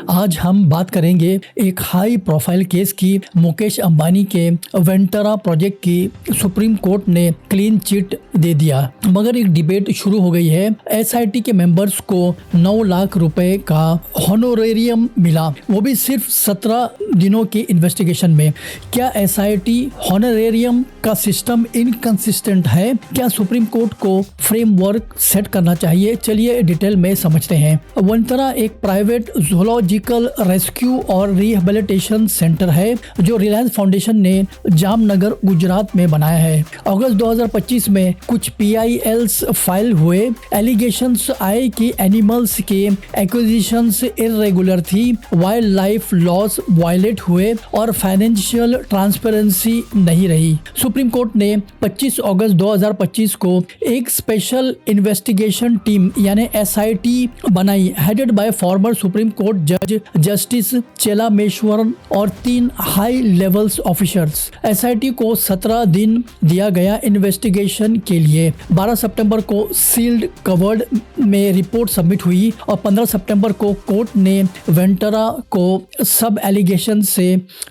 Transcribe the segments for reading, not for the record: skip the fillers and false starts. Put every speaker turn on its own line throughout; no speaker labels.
आज हम बात करेंगे एक हाई प्रोफाइल केस की। मुकेश अंबानी के वेंटरा प्रोजेक्ट की सुप्रीम कोर्ट ने क्लीन चिट दे दिया, मगर एक डिबेट शुरू हो गई है। एसआईटी के मेंबर्स को 9 लाख रुपए का हॉनोरेरियम मिला, वो भी सिर्फ 17 दिनों की इन्वेस्टिगेशन में। क्या एसआईटी हॉनोरेरियम का सिस्टम इनकंसिस्टेंट है? क्या सुप्रीम कोर्ट को फ्रेमवर्क सेट करना चाहिए? चलिए डिटेल में समझते हैं। वेंटरा एक प्राइवेट ज़ूलॉजिकल रेस्क्यू और रिहेबिलिटेशन सेंटर है जो रिलायंस फाउंडेशन ने जामनगर गुजरात में बनाया है। अगस्त 2025 में कुछ PILs फाइल हुए। एलिगेशंस आए कि एनिमल्स के एक्विजिशंस इर्रेगुलर थी, वाइल्ड लाइफ लॉस वायलेट हुए और फाइनेंशियल ट्रांसपेरेंसी नहीं रही। सुप्रीम कोर्ट ने 25 अगस्त 2025 को एक स्पेशल इन्वेस्टिगेशन टीम यानी SIT बनाई, headed by former supreme court जज जस्टिस चेलामेश्वरन और 3 हाई लेवल्स ऑफिसर्स। SIT को 17 दिन दिया गया इन्वेस्टिगेशन के लिए। 12 सितंबर को सील्ड कवर्ड में रिपोर्ट सबमिट हुई और 15 सितंबर को कोर्ट ने वेंटरा को सब एलिगेशन से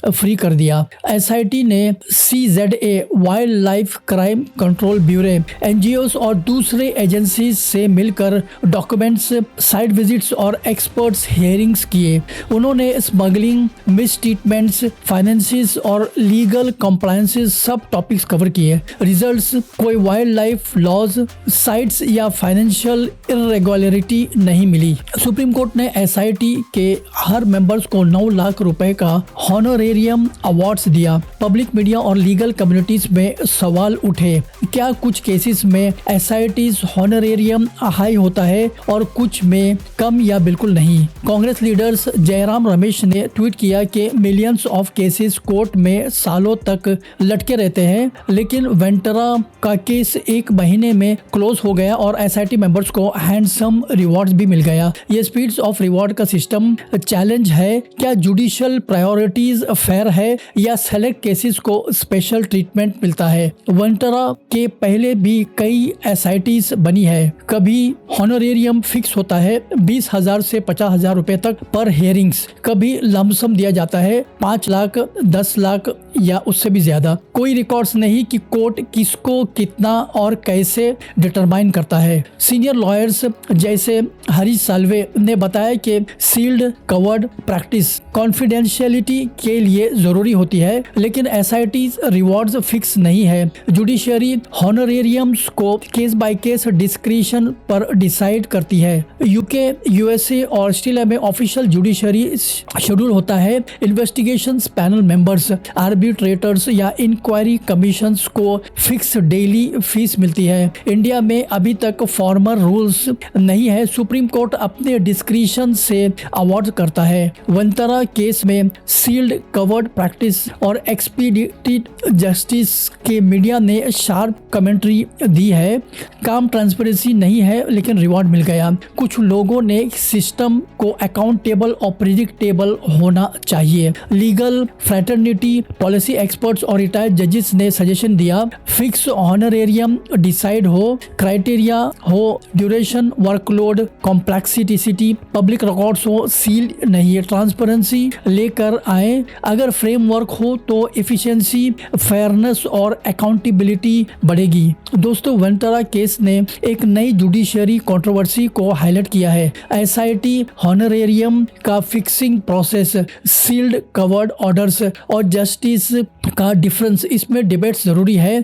फ्री कर दिया। SIT ने CZA wild life crime control bureau, NGOs और दूसरे एजेंसी से मिलकर डॉक्यूमेंट्स, साइट विजिट्स और एक्सपर्ट्स हियरिंग्स किए। उन्होंने स्मगलिंग, मिसट्रीटमेंट्स, फाइनेंसिस और लीगल कंप्लायंसेस सब टॉपिक्स कवर किए। रिजल्ट्स, कोई वाइल्ड लाइफ लॉज, साइट्स या फाइनेंशियल इरेगुलरिटी नहीं मिली। सुप्रीम कोर्ट ने SIT के हर मेंबर्स को 9 लाख रुपए का हॉनोरेरियम अवार्ड्स दिया। पब्लिक मीडिया और लीगल कम्युनिटीज में सवाल उठे, क्या कुछ केसेस में SIT's हॉनोरेरियम हाई होता है और कुछ में कम या बिल्कुल नहीं। कांग्रेस लीडर्स जयराम रमेश ने ट्वीट किया कि मिलियंस ऑफ केसेस कोर्ट में सालों तक लटके रहते हैं, लेकिन वेंटरा का केस 1 महीने में क्लोज हो गया और SIT मेंबर्स को हैंडसम रिवॉर्ड्स भी मिल गया। ये स्पीड्स ऑफ रिवॉर्ड का सिस्टम चैलेंज है। क्या जुडिशियल प्रायोरिटीज फेयर है या सेलेक्ट केसेस को स्पेशल ट्रीटमेंट मिलता है? वेंटरा के पहले भी कई SITs बनी है। कभी हॉनोरेरियम फिक्स होता है 20,000 से 50,000 रुपए तक पर हियरिंग्स, कभी लमसम दिया जाता है 5 लाख, 10 लाख या उससे भी ज्यादा। कोई रिकॉर्ड्स नहीं कि कोर्ट किसको कितना और कैसे डिटरमाइन करता है। सीनियर लॉयर्स जैसे हरीश साल्वे ने बताया कि सील्ड कवर्ड प्रैक्टिस कॉन्फिडेंशियलिटी के लिए जरूरी होती है, लेकिन SIT's रिवॉर्ड्स फिक्स नहीं है। जुडिशरी हॉनोरेरियम्स को केस बाय केस डिस्क्रिशन पर डिसाइड करती है। UK, USA और ऑस्ट्रेलिया में ऑफिशियल जुडिशरी शेड्यूल होता है। इन्वेस्टिगेशंस पैनल मेंबर्स, आर्बिट्रेटर्स या इंक्वायरी कमीशंस को फिक्स डेली फीस मिलती है। इंडिया में अभी तक फॉर्मल रूल्स नहीं है। सुप्रीम कोर्ट अपने डिस्क्रिशन से अवार्ड करता है। वेंटरा केस में सील्ड कवर्ड प्रैक्टिस और एक्सपीडिटेड जस्टिस के मीडिया ने शार्प कमेंट्री दी है। काम ट्रांसपेरेंसी नहीं है, लेकिन रिवॉर्ड मिल गया। कुछ लोगों ने सिस्टम को अकाउंटेबल और प्रिडिक्टेबल होना चाहिए। लीगल फ्रेटर्निटी, पॉलिसी एक्सपर्ट्स और रिटायर्ड जजेस ने सजेशन दिया, फिक्स हॉनोरेरियम डिसाइड हो, क्राइटेरिया हो, duration, workload, complexity, public records हो, सील नहीं है, ट्रांसपेरेंसी लेकर आए। अगर फ्रेमवर्क हो तो एफिशिएंसी, फेयरनेस और अकाउंटेबिलिटी बढ़ेगी। दोस्तों, वेंटरा केस ने एक नई जुडिशरी कंट्रोवर्सी को हाईलाइट किया है। SIT हॉनोरेरियम का fixing process, sealed covered orders और जस्टिस का डिफरेंस, इसमें डिबेट्स जरूरी है।